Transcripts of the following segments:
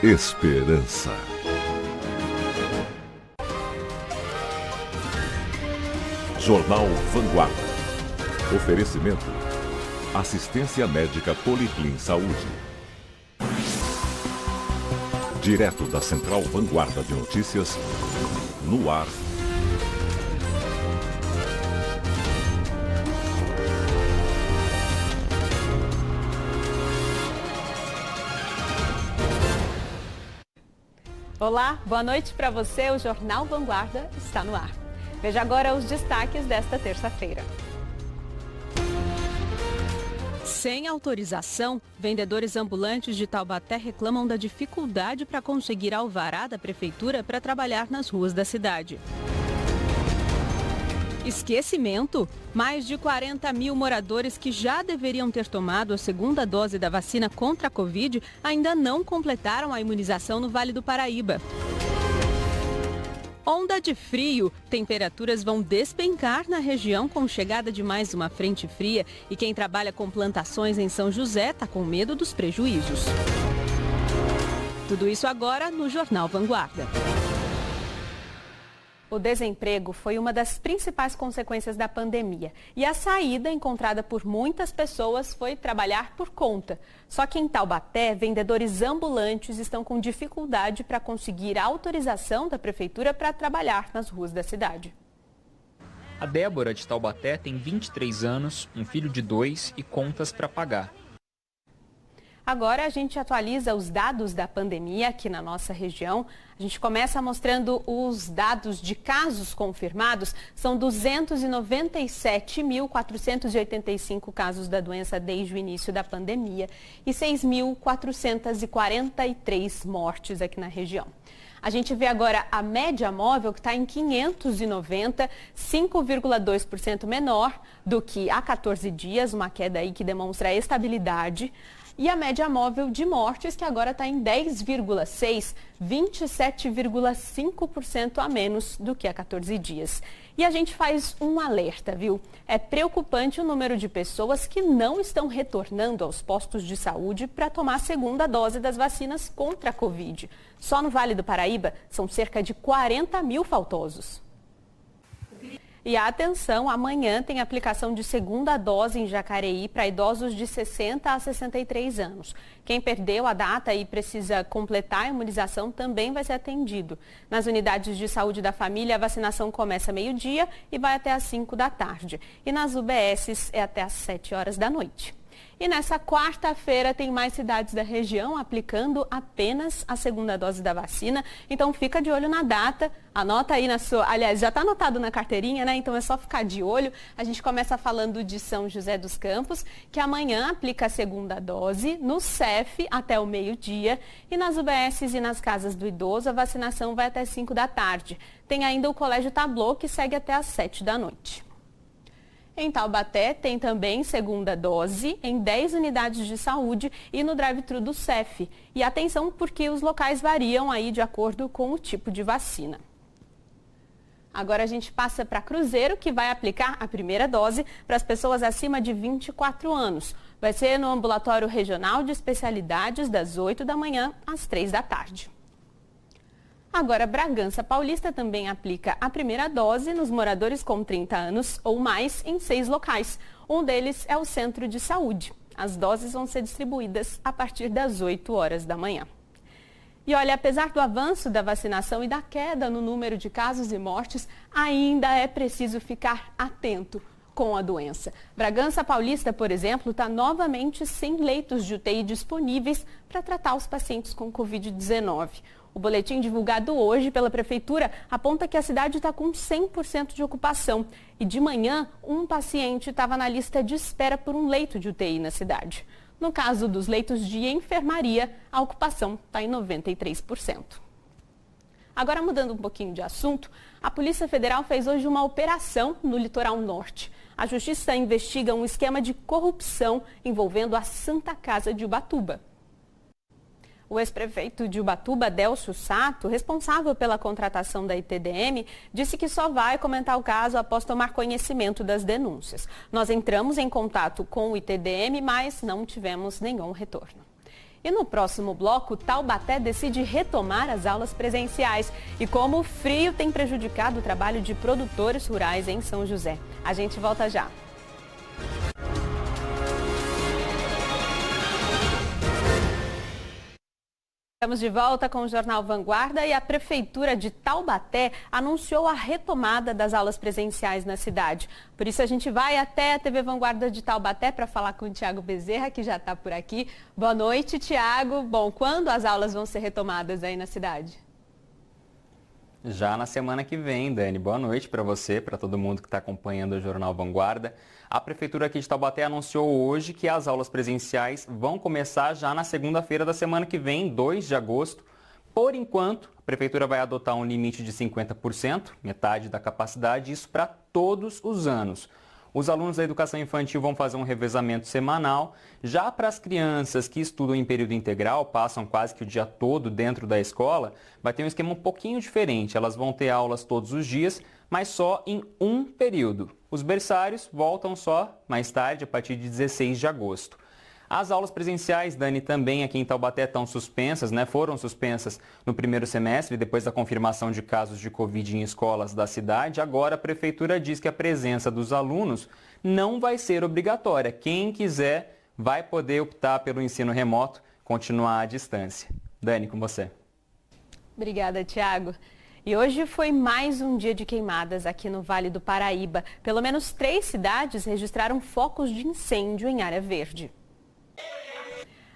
Esperança. Jornal Vanguarda. Oferecimento. Assistência médica Policlin Saúde. Direto da Central Vanguarda de Notícias, no ar. Olá, boa noite para você. O Jornal Vanguarda está no ar. Veja agora os destaques desta terça-feira. Sem autorização, vendedores ambulantes de Taubaté reclamam da dificuldade para conseguir alvará da prefeitura para trabalhar nas ruas da cidade. Esquecimento? Mais de 40 mil moradores que já deveriam ter tomado a segunda dose da vacina contra a Covid ainda não completaram a imunização no Vale do Paraíba. Onda de frio. Temperaturas vão despencar na região com chegada de mais uma frente fria e quem trabalha com plantações em São José está com medo dos prejuízos. Tudo isso agora no Jornal Vanguarda. O desemprego foi uma das principais consequências da pandemia e a saída encontrada por muitas pessoas foi trabalhar por conta. Só que em Taubaté, vendedores ambulantes estão com dificuldade para conseguir a autorização da prefeitura para trabalhar nas ruas da cidade. A Débora de Taubaté tem 23 anos, um filho de 2 e contas para pagar. Agora a gente atualiza os dados da pandemia aqui na nossa região. A gente começa mostrando os dados de casos confirmados. São 297.485 casos da doença desde o início da pandemia e 6.443 mortes aqui na região. A gente vê agora a média móvel que está em 590, 5,2% menor do que há 14 dias, uma queda aí que demonstra estabilidade. E a média móvel de mortes, que agora está em 10,6, 27,5% a menos do que há 14 dias. E a gente faz um alerta, viu? É preocupante o número de pessoas que não estão retornando aos postos de saúde para tomar a segunda dose das vacinas contra a Covid. Só no Vale do Paraíba, são cerca de 40 mil faltosos. E atenção, amanhã tem aplicação de segunda dose em Jacareí para idosos de 60 a 63 anos. Quem perdeu a data e precisa completar a imunização também vai ser atendido. Nas unidades de saúde da família, a vacinação começa meio-dia e vai até às 5 da tarde. E nas UBSs é até às 7 horas da noite. E nessa quarta-feira tem mais cidades da região aplicando apenas a segunda dose da vacina. Então fica de olho na data, anota aí na sua... Aliás, já está anotado na carteirinha, né? Então é só ficar de olho. A gente começa falando de São José dos Campos, que amanhã aplica a segunda dose, no CEF até o meio-dia. E nas UBSs e nas casas do idoso, a vacinação vai até 5 da tarde. Tem ainda o Colégio Tablô, que segue até às 7 da noite. Em Taubaté tem também segunda dose em 10 unidades de saúde e no drive-thru do CEF. E atenção porque os locais variam aí de acordo com o tipo de vacina. Agora a gente passa para Cruzeiro, que vai aplicar a primeira dose para as pessoas acima de 24 anos. Vai ser no Ambulatório Regional de Especialidades das 8 da manhã às 3 da tarde. Agora, Bragança Paulista também aplica a primeira dose nos moradores com 30 anos ou mais em 6 locais. Um deles é o Centro de Saúde. As doses vão ser distribuídas a partir das 8 horas da manhã. E olha, apesar do avanço da vacinação e da queda no número de casos e mortes, ainda é preciso ficar atento com a doença. Bragança Paulista, por exemplo, está novamente sem leitos de UTI disponíveis para tratar os pacientes com Covid-19. O boletim divulgado hoje pela Prefeitura aponta que a cidade está com 100% de ocupação. E de manhã, um paciente estava na lista de espera por um leito de UTI na cidade. No caso dos leitos de enfermaria, a ocupação está em 93%. Agora, mudando um pouquinho de assunto, a Polícia Federal fez hoje uma operação no litoral norte. A Justiça investiga um esquema de corrupção envolvendo a Santa Casa de Ubatuba. O ex-prefeito de Ubatuba, Délcio Sato, responsável pela contratação da ITDM, disse que só vai comentar o caso após tomar conhecimento das denúncias. Nós entramos em contato com o ITDM, mas não tivemos nenhum retorno. E no próximo bloco, Taubaté decide retomar as aulas presenciais e como o frio tem prejudicado o trabalho de produtores rurais em São José. A gente volta já. Estamos de volta com o Jornal Vanguarda e a Prefeitura de Taubaté anunciou a retomada das aulas presenciais na cidade. Por isso a gente vai até a TV Vanguarda de Taubaté para falar com o Tiago Bezerra, que já está por aqui. Boa noite, Tiago. Bom, quando as aulas vão ser retomadas aí na cidade? Já na semana que vem, Dani. Boa noite para você, para todo mundo que está acompanhando o Jornal Vanguarda. A Prefeitura aqui de Taubaté anunciou hoje que as aulas presenciais vão começar já na segunda-feira da semana que vem, 2 de agosto. Por enquanto, a Prefeitura vai adotar um limite de 50%, metade da capacidade, isso para todos os anos. Os alunos da educação infantil vão fazer um revezamento semanal. Já para as crianças que estudam em período integral, passam quase que o dia todo dentro da escola, vai ter um esquema um pouquinho diferente. Elas vão ter aulas todos os dias, mas só em um período. Os berçários voltam só mais tarde, a partir de 16 de agosto. As aulas presenciais, Dani, também aqui em Taubaté estão suspensas, foram suspensas no primeiro semestre, depois da confirmação de casos de Covid em escolas da cidade. Agora a Prefeitura diz que a presença dos alunos não vai ser obrigatória. Quem quiser vai poder optar pelo ensino remoto, continuar à distância. Dani, com você. Obrigada, Tiago. E hoje foi mais um dia de queimadas aqui no Vale do Paraíba. Pelo menos 3 cidades registraram focos de incêndio em área verde.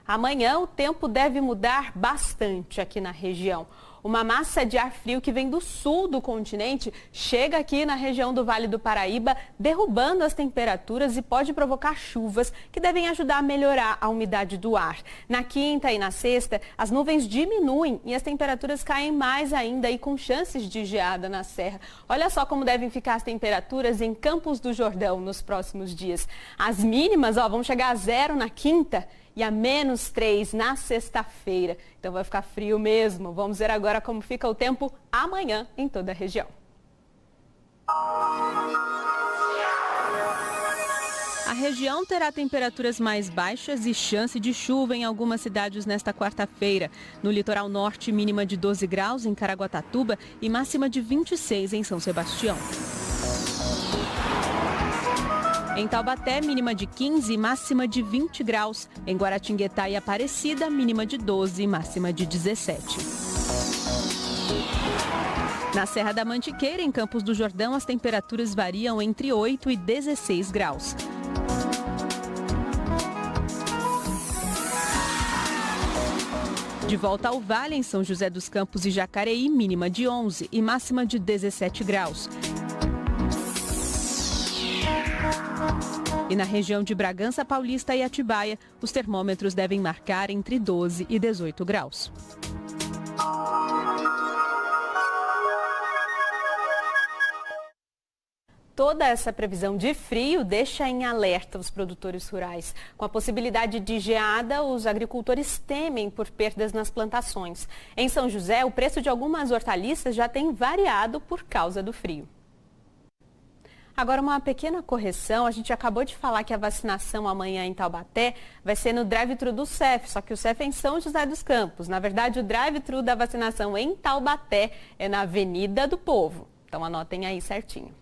Amanhã o tempo deve mudar bastante aqui na região. Uma massa de ar frio que vem do sul do continente chega aqui na região do Vale do Paraíba, derrubando as temperaturas e pode provocar chuvas que devem ajudar a melhorar a umidade do ar. Na quinta e na sexta, as nuvens diminuem e as temperaturas caem mais ainda e com chances de geada na serra. Olha só como devem ficar as temperaturas em Campos do Jordão nos próximos dias. As mínimas vão chegar a 0 na quinta e a -3 na sexta-feira. Então vai ficar frio mesmo. Vamos ver agora como fica o tempo amanhã em toda a região. A região terá temperaturas mais baixas e chance de chuva em algumas cidades nesta quarta-feira. No litoral norte, mínima de 12 graus em Caraguatatuba e máxima de 26 em São Sebastião. Em Taubaté, mínima de 15 e máxima de 20 graus. Em Guaratinguetá e Aparecida, mínima de 12 e máxima de 17. Na Serra da Mantiqueira, em Campos do Jordão, as temperaturas variam entre 8 e 16 graus. De volta ao Vale, em São José dos Campos e Jacareí, mínima de 11 e máxima de 17 graus. E na região de Bragança Paulista e Atibaia, os termômetros devem marcar entre 12 e 18 graus. Toda essa previsão de frio deixa em alerta os produtores rurais. Com a possibilidade de geada, os agricultores temem por perdas nas plantações. Em São José, o preço de algumas hortaliças já tem variado por causa do frio. Agora, uma pequena correção. A gente acabou de falar que a vacinação amanhã em Taubaté vai ser no drive-thru do CEF, só que o CEF é em São José dos Campos. Na verdade, o drive-thru da vacinação em Taubaté é na Avenida do Povo. Então, anotem aí certinho.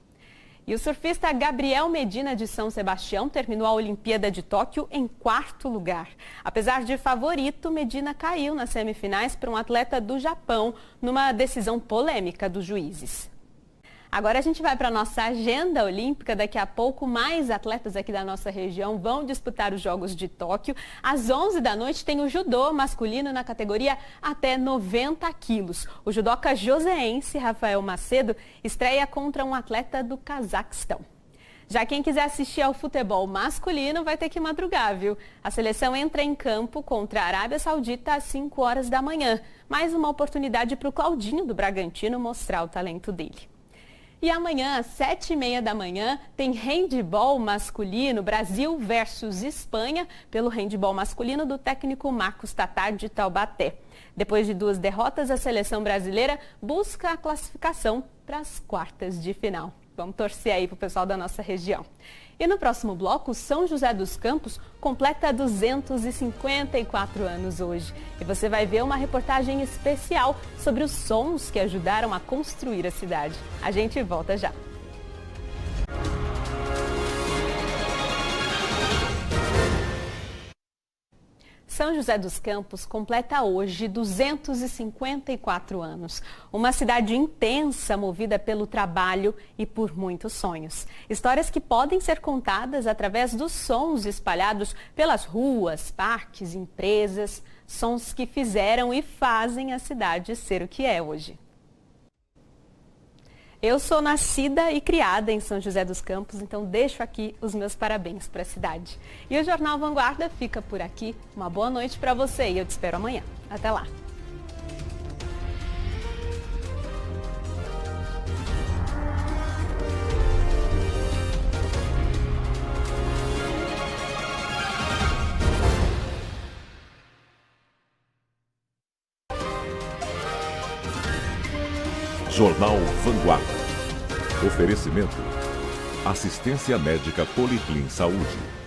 E o surfista Gabriel Medina de São Sebastião terminou a Olimpíada de Tóquio em 4º lugar. Apesar de favorito, Medina caiu nas semifinais para um atleta do Japão, numa decisão polêmica dos juízes. Agora a gente vai para a nossa agenda olímpica. Daqui a pouco, mais atletas aqui da nossa região vão disputar os Jogos de Tóquio. Às 11 da noite tem o judô masculino na categoria até 90 quilos. O judoca joseense Rafael Macedo estreia contra um atleta do Cazaquistão. Já quem quiser assistir ao futebol masculino vai ter que madrugar, viu? A seleção entra em campo contra a Arábia Saudita às 5 horas da manhã. Mais uma oportunidade para o Claudinho do Bragantino mostrar o talento dele. E amanhã, às 7h30 da manhã, tem handebol masculino, Brasil versus Espanha, pelo handebol masculino do técnico Marcos Tatá de Taubaté. Depois de 2 derrotas, a seleção brasileira busca a classificação para as quartas de final. Vamos torcer aí para o pessoal da nossa região. E no próximo bloco, São José dos Campos completa 254 anos hoje. E você vai ver uma reportagem especial sobre os sons que ajudaram a construir a cidade. A gente volta já. São José dos Campos completa hoje 254 anos. Uma cidade intensa, movida pelo trabalho e por muitos sonhos. Histórias que podem ser contadas através dos sons espalhados pelas ruas, parques, empresas. Sons que fizeram e fazem a cidade ser o que é hoje. Eu sou nascida e criada em São José dos Campos, então deixo aqui os meus parabéns para a cidade. E o Jornal Vanguarda fica por aqui. Uma boa noite para você e eu te espero amanhã. Até lá! Jornal Vanguarda. Oferecimento. Assistência médica Policlin Saúde.